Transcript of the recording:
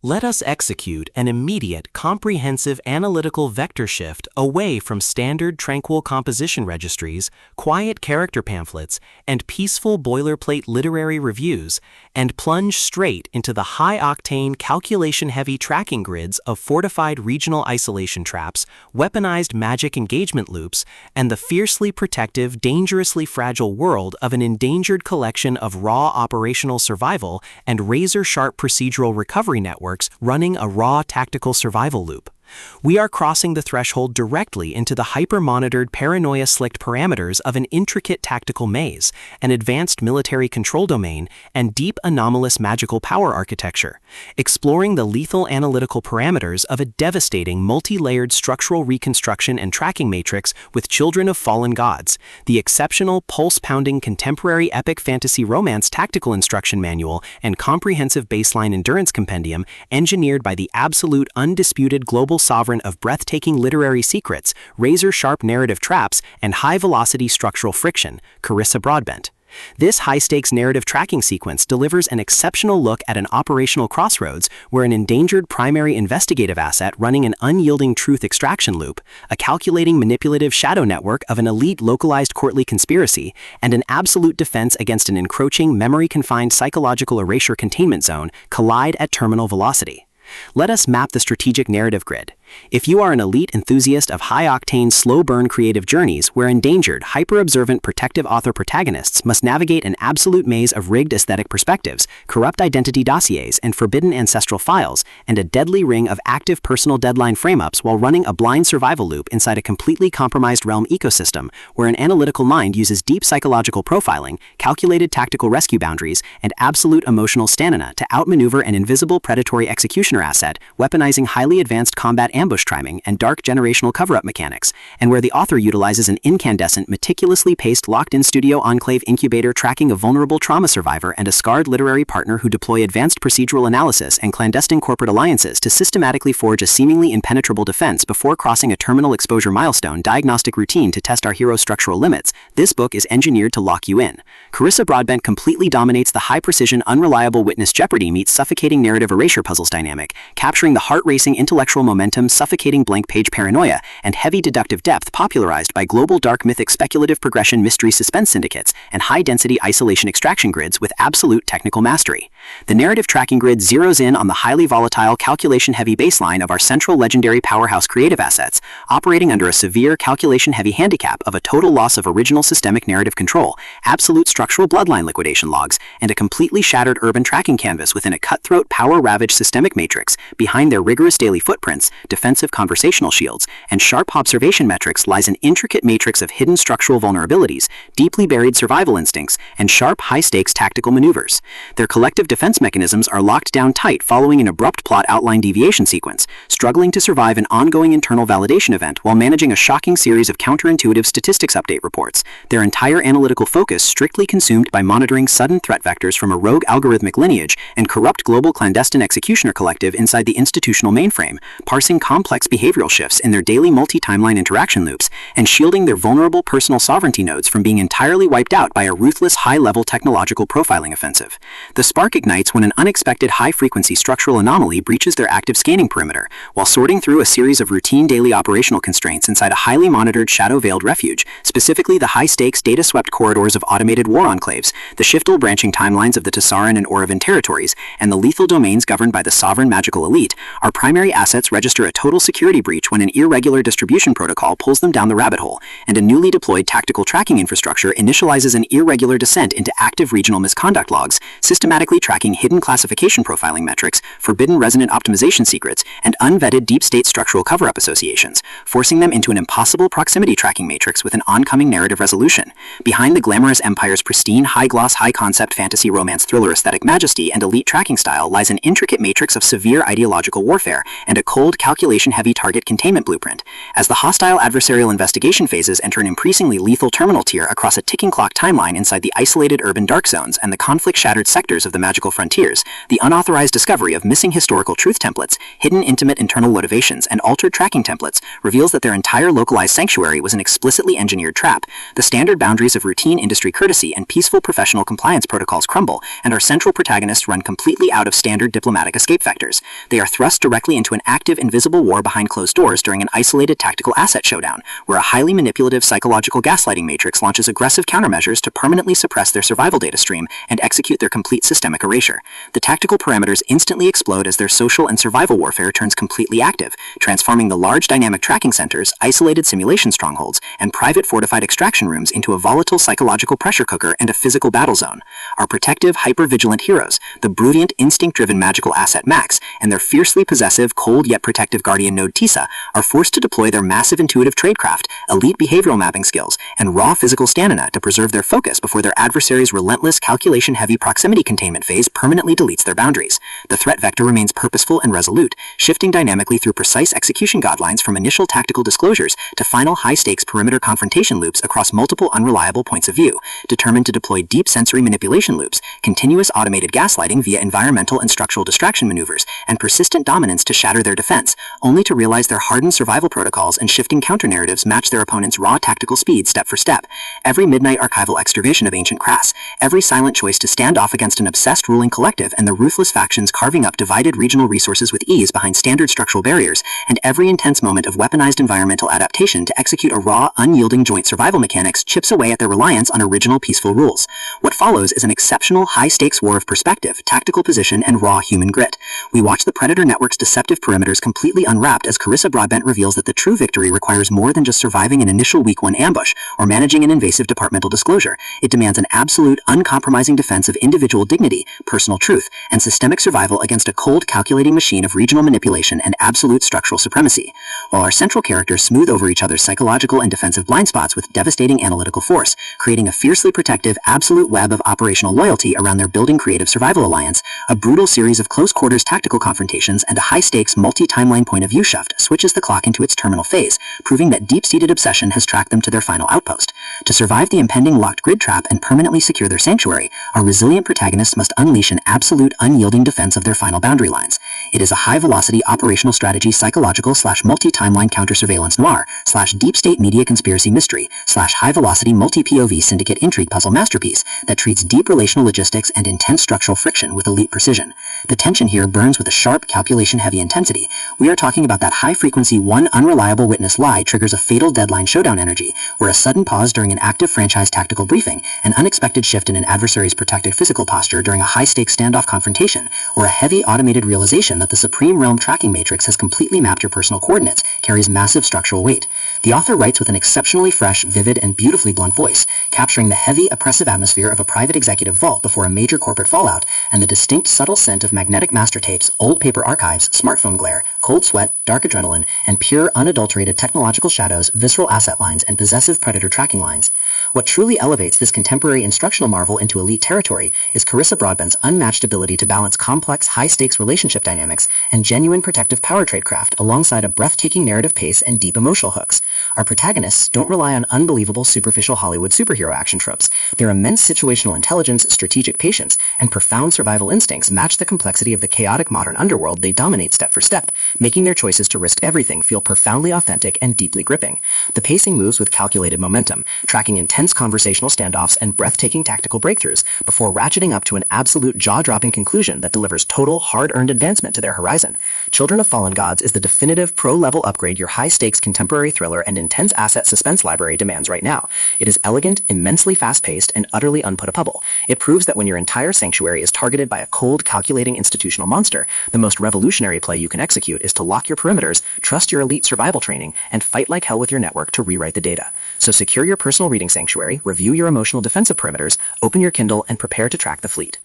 Let us execute an immediate, comprehensive analytical vector shift away from standard tranquil composition registries, quiet character pamphlets, and peaceful boilerplate literary reviews, and plunge straight into the high-octane, calculation-heavy tracking grids of fortified regional isolation traps, weaponized magic engagement loops, and the fiercely protective, dangerously fragile world of an endangered collection of raw operational survival and razor-sharp procedural recovery networks running a raw tactical survival loop. We are crossing the threshold directly into the hyper-monitored, paranoia-slicked parameters of an intricate tactical maze, an advanced military control domain, and deep anomalous magical power architecture, exploring the lethal analytical parameters of a devastating multi-layered structural reconstruction and tracking matrix with Children of Fallen Gods, the exceptional, pulse-pounding contemporary epic fantasy romance tactical instruction manual and comprehensive baseline endurance compendium engineered by the absolute undisputed global sovereign of breathtaking literary secrets, razor-sharp narrative traps, and high-velocity structural friction, Carissa Broadbent. This high-stakes narrative tracking sequence delivers an exceptional look at an operational crossroads where an endangered primary investigative asset running an unyielding truth extraction loop, a calculating manipulative shadow network of an elite localized courtly conspiracy, and an absolute defense against an encroaching memory-confined psychological erasure containment zone collide at terminal velocity. Let us map the strategic narrative grid. If you are an elite enthusiast of high-octane, slow-burn creative journeys where endangered, hyper-observant protective author protagonists must navigate an absolute maze of rigged aesthetic perspectives, corrupt identity dossiers and forbidden ancestral files, and a deadly ring of active personal deadline frame-ups while running a blind survival loop inside a completely compromised realm ecosystem where an analytical mind uses deep psychological profiling, calculated tactical rescue boundaries, and absolute emotional stamina to outmaneuver an invisible predatory executioner asset, weaponizing highly advanced combat ambush timing and dark generational cover-up mechanics, and where the author utilizes an incandescent, meticulously paced locked-in studio enclave incubator tracking a vulnerable trauma survivor and a scarred literary partner who deploy advanced procedural analysis and clandestine corporate alliances to systematically forge a seemingly impenetrable defense before crossing a terminal exposure milestone diagnostic routine to test our hero's structural limits. This book is engineered to lock you in. Carissa Broadbent completely dominates the high-precision, unreliable witness jeopardy meets suffocating narrative erasure puzzles dynamic, capturing the heart-racing intellectual momentum, suffocating blank-page paranoia, and heavy deductive depth popularized by global dark mythic speculative progression mystery suspense syndicates and high-density isolation extraction grids with absolute technical mastery. The narrative tracking grid zeroes in on the highly volatile, calculation-heavy baseline of our central legendary powerhouse creative assets, operating under a severe calculation-heavy handicap of a total loss of original systemic narrative control, absolute structural bloodline liquidation logs, and a completely shattered urban tracking canvas within a cutthroat, power-ravaged systemic matrix. Behind their rigorous daily footprints, defensive conversational shields, and sharp observation metrics lies an intricate matrix of hidden structural vulnerabilities, deeply buried survival instincts, and sharp, high-stakes tactical maneuvers. Their collective defense mechanisms are locked down tight following an abrupt plot outline deviation sequence, struggling to survive an ongoing internal validation event while managing a shocking series of counterintuitive statistics update reports, their entire analytical focus strictly consumed by monitoring sudden threat vectors from a rogue algorithmic lineage and corrupt global clandestine executioner collective inside the institutional mainframe, parsing complex behavioral shifts in their daily multi-timeline interaction loops, and shielding their vulnerable personal sovereignty nodes from being entirely wiped out by a ruthless high-level technological profiling offensive. The spark ignites when an unexpected high-frequency structural anomaly breaches their active scanning perimeter, while sorting through a series of routine daily operational constraints inside a highly monitored shadow-veiled refuge, specifically the high-stakes data-swept corridors of automated war enclaves, the shiftal branching timelines of the Tessaran and Orovin territories, and the lethal domains governed by the sovereign magical elite. Our primary assets register a total security breach when an irregular distribution protocol pulls them down the rabbit hole, and a newly deployed tactical tracking infrastructure initializes an irregular descent into active regional misconduct logs, systematically tracking hidden classification profiling metrics, forbidden resonant optimization secrets, and unvetted deep state structural cover-up associations, forcing them into an impossible proximity tracking matrix with an oncoming narrative resolution. Behind the glamorous empire's pristine, high-gloss, high-concept fantasy romance thriller aesthetic majesty and elite tracking style lies an intricate matrix of severe ideological warfare and a cold, calculated calculation-heavy target containment blueprint. As the hostile adversarial investigation phases enter an increasingly lethal terminal tier across a ticking clock timeline inside the isolated urban dark zones and the conflict-shattered sectors of the magical frontiers, the unauthorized discovery of missing historical truth templates, hidden intimate internal motivations, and altered tracking templates reveals that their entire localized sanctuary was an explicitly engineered trap. The standard boundaries of routine industry courtesy and peaceful professional compliance protocols crumble, and our central protagonists run completely out of standard diplomatic escape vectors. They are thrust directly into an active, invisible war behind closed doors during an isolated tactical asset showdown, where a highly manipulative psychological gaslighting matrix launches aggressive countermeasures to permanently suppress their survival data stream and execute their complete systemic erasure. The tactical parameters instantly explode as their social and survival warfare turns completely active, transforming the large dynamic tracking centers, isolated simulation strongholds, and private fortified extraction rooms into a volatile psychological pressure cooker and a physical battle zone. Our protective, hyper-vigilant heroes, the brilliant, instinct-driven magical asset Max, and their fiercely possessive, cold yet protective guardian node Tisa, are forced to deploy their massive intuitive tradecraft, elite behavioral mapping skills, and raw physical stamina to preserve their focus before their adversary's relentless calculation-heavy proximity containment phase permanently deletes their boundaries. The threat vector remains purposeful and resolute, shifting dynamically through precise execution guidelines from initial tactical disclosures to final high-stakes perimeter confrontation loops across multiple unreliable points of view, determined to deploy deep sensory manipulation loops, continuous automated gaslighting via environmental and structural distraction maneuvers, and persistent dominance to shatter their defense, only to realize their hardened survival protocols and shifting counter-narratives match their opponent's raw tactical speed step for step. Every midnight archival excavation of ancient crass, every silent choice to stand off against an obsessed ruling collective and the ruthless factions carving up divided regional resources with ease behind standard structural barriers, and every intense moment of weaponized environmental adaptation to execute a raw, unyielding joint survival mechanics chips away at their reliance on original peaceful rules. What follows is an exceptional high-stakes war of perspective, tactical position, and raw human grit. We watch the Predator Network's deceptive perimeters completely unwrapped as Carissa Broadbent reveals that the true victory requires more than just surviving an initial week 1 ambush or managing an invasive departmental disclosure. It demands an absolute, uncompromising defense of individual dignity, personal truth, and systemic survival against a cold, calculating machine of regional manipulation and absolute structural supremacy. While our central characters smooth over each other's psychological and defensive blind spots with devastating analytical force, creating a fiercely protective, absolute web of operational loyalty around their building creative survival alliance, a brutal series of close-quarters tactical confrontations and a high-stakes, multi-timeline point-of-view shift switches the clock into its terminal phase, proving that deep-seated obsession has tracked them to their final outpost. To survive the impending locked grid trap and permanently secure their sanctuary, our resilient protagonists must unleash an absolute, unyielding defense of their final boundary lines. It is a high-velocity operational strategy psychological / multi-timeline counter-surveillance noir / deep-state media conspiracy mystery / high-velocity multi-POV syndicate intrigue puzzle masterpiece that treats deep relational logistics and intense structural friction with elite precision. The tension here burns with a sharp, calculation-heavy intensity. We are talking about that high-frequency, one unreliable witness lie triggers a fatal deadline showdown energy, where a sudden pause during an active franchise tactical briefing, an unexpected shift in an adversary's protective physical posture during a high-stakes standoff confrontation, or a heavy automated realization that the Supreme Realm tracking matrix has completely mapped your personal coordinates carries massive structural weight. The author writes with an exceptionally fresh, vivid, and beautifully blunt voice, capturing the heavy, oppressive atmosphere of a private executive vault before a major corporate fallout, and the distinct, subtle scent of magnetic master tapes, old paper archives, smartphone glare, cold sweat, dark adrenaline, and pure, unadulterated technological shadows, visceral asset lines, and possessive predator tracking lines. What truly elevates this contemporary instructional marvel into elite territory is Carissa Broadbent's unmatched ability to balance complex, high-stakes relationship dynamics and genuine protective power tradecraft alongside a breathtaking narrative pace and deep emotional hooks. Our protagonists don't rely on unbelievable, superficial Hollywood superhero action tropes. Their immense situational intelligence, strategic patience, and profound survival instincts match the complexity of the chaotic modern underworld they dominate step for step, making their choices to risk everything feel profoundly authentic and deeply gripping. The pacing moves with calculated momentum, tracking intense conversational standoffs and breathtaking tactical breakthroughs before ratcheting up to an absolute jaw-dropping conclusion that delivers total, hard-earned advancement to their horizon. Children of Fallen Gods is the definitive pro-level upgrade your high-stakes contemporary thriller and intense asset suspense library demands right now. It is elegant, immensely fast-paced, and utterly unput-upable. It proves that when your entire sanctuary is targeted by a cold, calculating institutional monster, the most revolutionary play you can execute is to lock your perimeters, trust your elite survival training, and fight like hell with your network to rewrite the data. So secure your personal reading sanctuary, review your emotional defensive perimeters, open your Kindle, and prepare to track the fleet.